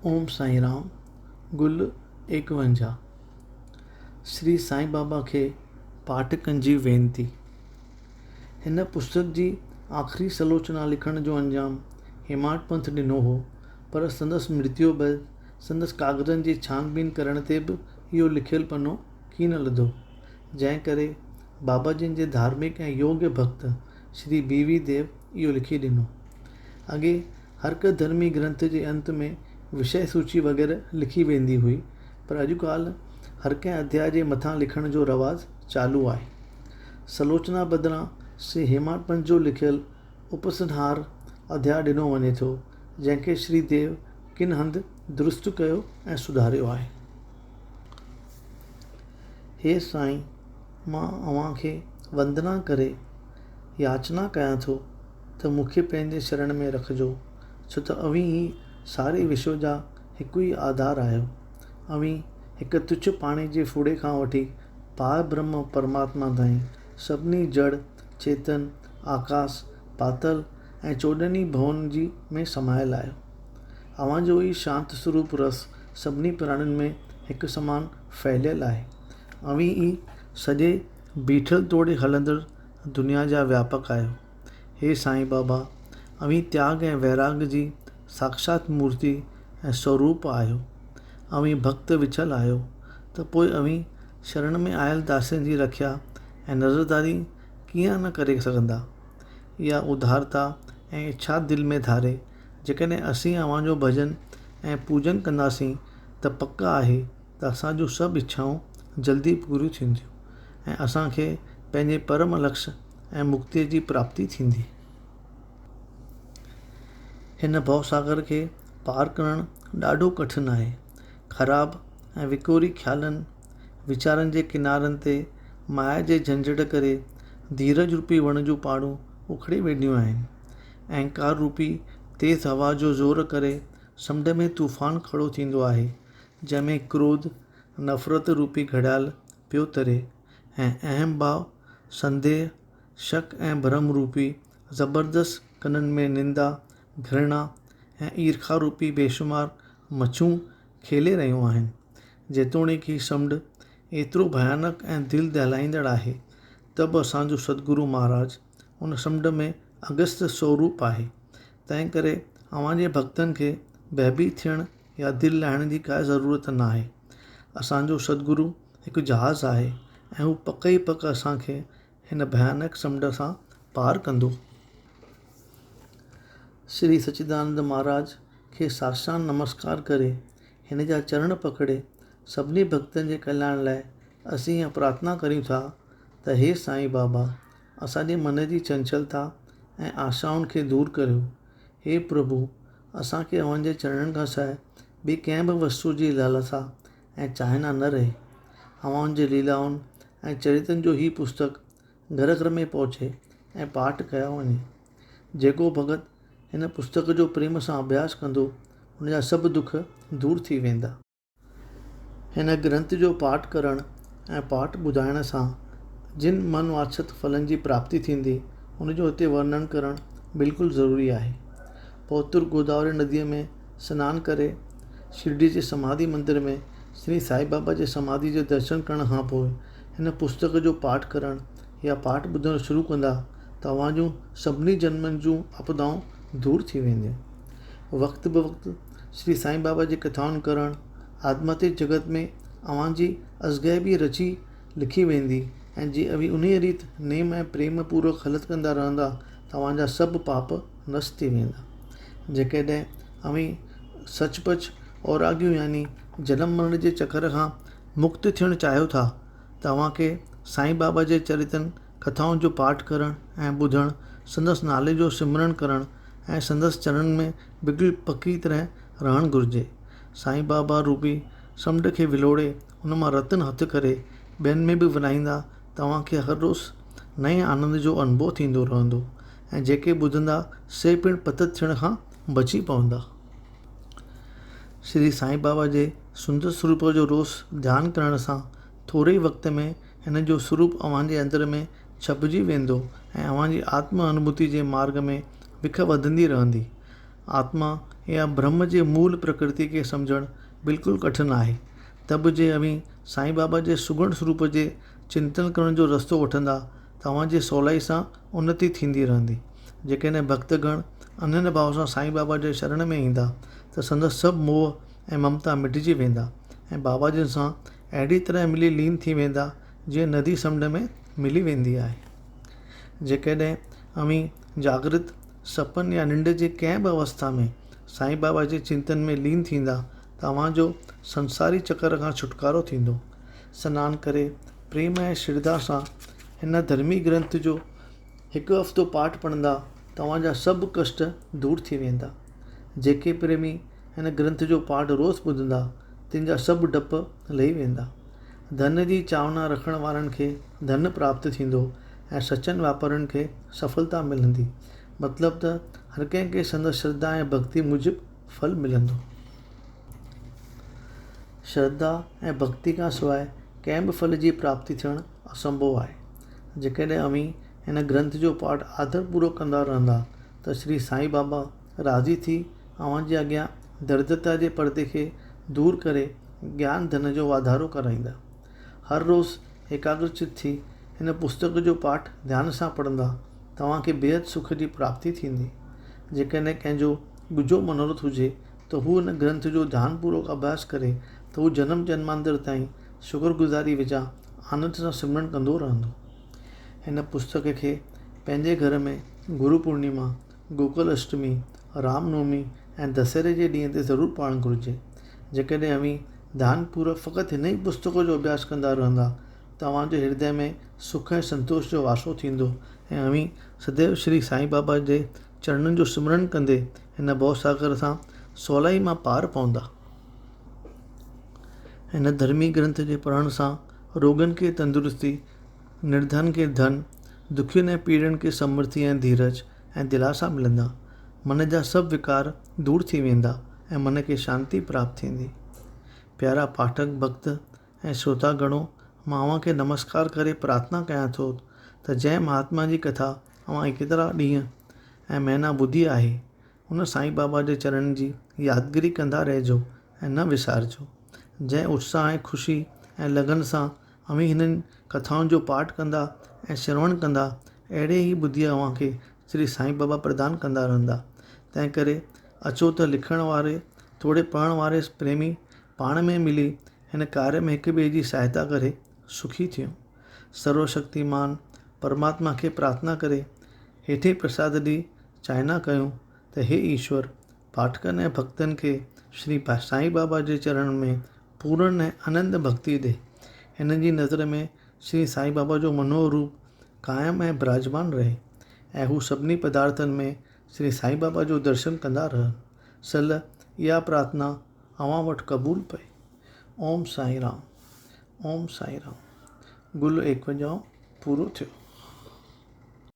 ओम साईं राम। गुल 51। श्री साईं बाबा खे पाठकनि जी वेनती। हिन पुस्तक जी आख़िरी सलोचना लिखण जो अंजाम हेमाड पंथ ॾिनो हो, पर संदसि मृत्यु बैदि संदसि कागज़नि जी छानबीन करण ते बि इहो लिखियलु पनो कीन लधो, जंहिं करे बाबा जिन जे धार्मिक ऐं योग्य भक्त श्री बीवी देव इहो लिखी ॾिनो। अॻे हर हिकु धर्मी ग्रंथ जे अंत में विषय सूची वग़ैरह लिखी वेंदी हुई, पर अॼुकल्ह हर कंहिं अध्याय जे मथां लिखण जो रवाज़ चालू आहे। सलोचना बदिरां श्री हेमाड पंथ जो लिखियलु उपसंहार अध्याय ॾिनो वञे थो, जंहिंखे श्री देव किन हंधि दुरुस्त कयो ऐं सुधारियो आहे। हे साईं, मां अव्हांखे वंदना करे याचना कयां थो त मूंखे पंहिंजे शरण में रखिजो, छो त अवीं ई सारे विश्व जा हिकु ई आधार आहियो। अवीं हिकु तुच्छ पाणी जे फुड़े खां वठी पार ब्रह्म परमात्मा ताईं सभिनी जड़ चेतन आकाश पातल ऐं चोॾहनि भवन जी में समायल आहियो। अव्हांजो ई शांति स्वरूप रस सभिनी प्राणियुनि में हिकु समान फैलियल आहे। अवीं ई सॼे बीठल तोड़े हलंदड़ दुनिया जा व्यापक आहियो। हे साईं बाबा, अवीं त्याग ऐं वैराग जी साक्षात मूर्ति ऐं स्वरूप आहियो। अवीं भक्त विछल आहियो, त पोइ अवीं शरण में आयल दासनि जी रखिया ऐं नज़रदारी कीअं न करे सघंदा। इहा उदारता ऐं इच्छा दिलि में धारे जेकॾहिं असीं अव्हांजो भॼन ऐं पूजन कंदासीं त पक आहे त असांजूं सभु इच्छाऊं जल्दी पूरियूं थींदियूं ऐं असांखे पंहिंजे परम लक्ष्य ऐं मुक्तीअ जी प्राप्ति थींदी। हिन भवसागर खे पार करणु ॾाढो कठिन आहे। ख़राब ऐं विकोरी ख़्यालनि वीचारनि जे किनारनि ते माया जे झंझट करे धीरज रूपी वण जूं पाड़ूं उखड़ी वेंदियूं आहिनि। अहंकार रूपी तेज़ हवा जो ज़ोर करे समुंड में तूफ़ान खड़ो थींदो आहे, जंहिंमें क्रोध नफ़रत रूपी घड़ियाल पियो तरे ऐं अहम भाव संदेह शक ऐं भ्रम रूपी ज़बरदस्त कननि में निंदा घृणा ऐं ईर्खा रूपी बेशुमार मच्छूं खेले रहियूं आहिनि। जेतोणीकि ही समुंड एतिरो भयानक ऐं दिलि दहिलाईंदड़ आहे, त बि असांजो सतगुरु महाराज उन समुंड में अगस्त स्वरूप आहे। तंहिं करे अव्हांजे भक्तनि खे भयभीत थियण या दिलि लाहिण जी का ज़रूरत न आहे। असांजो सतगुरु हिकु जहाज़ आहे ऐं हू पक ई पक असांखे हिन भयानक समुंड सां पार कंदो। श्री सच्चिदानंद महाराज खे साष्टांग नमस्कार करे हिन जा चरण पकड़े सभिनी भक्तनि जे कल्याण लाइ असीं इहा प्रार्थना करियूं था त हे साईं बाबा, असांजे मन जी चंचलता ऐं आशाउनि खे दूरि करियो। हे प्रभु, असांखे अव्हांजे चरणनि खां सवाइ ॿी कंहिं बि वस्तु जी लालसा ऐं चाहीना न रहे। अव्हांजे लीलाउनि ऐं चरित्रनि जो ही पुस्तक घर घर में पहुचे ऐं पाठ कया वञे। जेको भगत हिन पुस्तक जो प्रेम सां अभ्यास कंदो, हुनजा सभु दुख दूरि थी वेंदा। हिन ग्रंथ जो पाठ करण ऐं पाठ ॿुधाइण सां जिन मन वांछित फलनि जी प्राप्ति थींदी, हुनजो हिते वर्णन करणु बिल्कुलु ज़रूरी आहे। पवित्र गोदावरी नदीअ में सनानु करे शिरडी जे समाधि मंदर में श्री साईं बाबा जे समाधि जो दर्शन करण खां पोइ हिन पुस्तक जो पाठ करणु या पाठ ॿुधणु शुरू कंदा त अव्हांजूं सभिनी जन्मनि जूं आपदाऊं दूरि थी वेंदियूं। वक़्तु ब वक़्तु श्री साईं बाबा जी कथाउनि करणु आत्मातिक जगत में अव्हांजी अज़गैबी रची लिखी वेंदी ऐं जे अवी उन रीति नेम ऐं प्रेम पूर्वक हलत कंदा रहंदा त अव्हांजा सभु पाप नष्ट थी वेंदा। जेकॾहिं अवी सचपच औरागियूं यानी जनम मरण जे चकर खां मुक्त थियणु चाहियो था त अव्हांखे साईं बाबा जे चरित्रनि कथाउनि जो पाठ करणु ऐं ॿुधणु, संदसि नाले जो सिमरन करणु ऐं संदसि चरणनि में बिल्कुलु पकी तरह रहणु घुरिजे। साईं बाबा रूपी समुंड खे विलोड़े उन मां रतन हथु करे ॿियनि में बि विराईंदा त तव्हांखे हर रोज़ु नए आनंद जो अनुभव थींदो रहंदो ऐं जेके ॿुधंदा से पिणु पतत थियण खां बची पवंदा। श्री साईं बाबा जे सुंदर स्वरूप जो रोज़ु ध्यानु करण सां थोरे ई वक़्त में हिन जो स्वरूप अव्हांजे अंदर में छपिजी वेंदो ऐं अव्हांजी आत्म अनुभूति जे मार्ग में विख वधंदी रहंदी। आत्मा या ब्रह्म जे मूल प्रकृति खे सम्झणु बिल्कुलु कठिन आहे। तब जे अवी साईं बाबा जे सुगुण स्वरूप जे चिंतन करण जो रस्तो वठंदा, तव्हांजी सवलाई सां उन्नति थींदी रहंदी। जेकॾहिं भक्तगण अनन्य भाव सां साईं बाबा जे शरण में ईंदा त संदसि सभु मोह ऐं ममता मिटिजी वेंदा ऐं बाबा जिन सां अहिड़ी तरह मिली लीन थी वेंदा जीअं नदी समुंड में मिली वेंदी आहे। जेकॾहिं अवी जागृत, सपन या निंड जे कंहिं बि अवस्था में साईं बाबा जे चिंतन में लीन थींदा, तव्हांजो संसारी चकर खां छुटकारो थींदो। सनानु करे प्रेम ऐं श्रद्धा सां हिन धर्मी ग्रंथ जो हिकु हफ़्तो पाठ पढ़ंदा, तव्हांजा सभु कष्ट दूर थी वेंदा। जेके प्रेमी हिन ग्रंथ जो पाठ रोज़ु ॿुधंदा, तिन जा सभु डप लही वेंदा। धन जी चावना रखण वारनि खे धन प्राप्त थींदो ऐं सचनि वापारियुनि खे सफलता मिलंदी। मतिलबु त हर कंहिंखे संदसि श्रद्धा ऐं भक्ति मूजिबि फल मिलंदो। श्रद्धा ऐं भक्ति खां सवाइ कंहिं बि फल जी प्राप्ति थियणु असंभव आहे। जेकॾहिं अवी हिन ग्रंथ जो पाठ आदरपूर्वक कंदा रहंदा त श्री साईं बाबा राज़ी थी अव्हांजे अॻियां दरिद्रता जे पर्दे खे दूर करे ज्ञान धन जो वाधारो कराईंदा। हर रोज़ु एकाग्रचित थी हिन पुस्तक जो पाठ ध्यान सां पढ़ंदा, तव्हांखे बेहद सुख जी प्राप्ति थींदी। जेकॾहिं कंहिंजो ॻुझो मनोरथ हुजे त हू हिन ग्रंथ जो ध्यानपूर्वक अभ्यास करे त हू जन्म जन्मांतर ताईं शुक्रगुज़ारी विझा आनंद सां सिमरन कंदो रहंदो। हिन पुस्तक खे पंहिंजे घर में गुरु पूर्णिमा, गोकुल अष्टमी, रामनवमी ऐं दशहरे जे ॾींहं ते ज़रूरु पढ़णु घुरिजे। जेकॾहिं अवी ध्यानपूर्वक फ़क़ति हिन ई पुस्तक जो अभ्यास कंदा रहंदा, तव्हांजे हृदय में सुख ऐं संतोष जो वासो थींदो ऐं अवी सदैव श्री साईं बाबा जे चरणनि जो सिमरन कंदे हिन भवसागर सां सवलाई मां पार पवंदा। हिन धर्मी ग्रंथ जे पढ़ण सां रोगन खे तंदुरुस्ती, निर्धन खे धन, दुखियुनि ऐं पीड़नि खे समृद्धि ऐं धीरज ऐं दिलासा मिलंदा। मन जा सभु विकार दूर थी वेंदा ऐं मन खे शांती प्राप्त थींदी। प्यारा पाठक भक्त ऐं श्रोतागणों, मां अव्हांखे नमस्कार करे प्रार्थना कयां थो त जंहिं महात्मा जी कथा अव्हां केतिरा ॾींहं ऐं महीना ॿुधी आहे, उन साईं बाबा जे चरणनि जी यादगिरी कंदा रहिजो ऐं न विसारिजो। जंहिं उत्साह ऐं ख़ुशी ऐं लगन सां अवी हिननि कथाउनि जो पाठ कंदा ऐं श्रवण कंदा, अहिड़े ई ॿुधी अव्हांखे श्री साईं बाबा प्रदान कंदा रहंदा। तंहिं करे अचो त लिखण वारे थोरे पढ़ण वारे प्रेमी पाण में मिली हिन कार्य में हिक ॿिए जी सहायता करे सुखी थियूं। सर्वशक्तिमान परमात्मा खे प्रार्थना करे हेठे प्रसाद ॾेई चाइना कयूं त हे ईश्वर, पाठकनि ऐं भक्तनि खे श्री साईं बाबा जे चरण में पूर्ण ऐं आनंद भक्ति ॾे। हिन जी नज़र में श्री साईं बाबा जो मनोरूप कायम ऐं विराजमान रहे ऐं हू सभिनी पदार्थनि में श्री साईं बाबा जो दर्शन कंदा रहनि। सल इहा प्रार्थना अव्हां वटि क़बूल पए। ओम साईं राम, ओम साईं राम। गुल 51 पूरो थियो।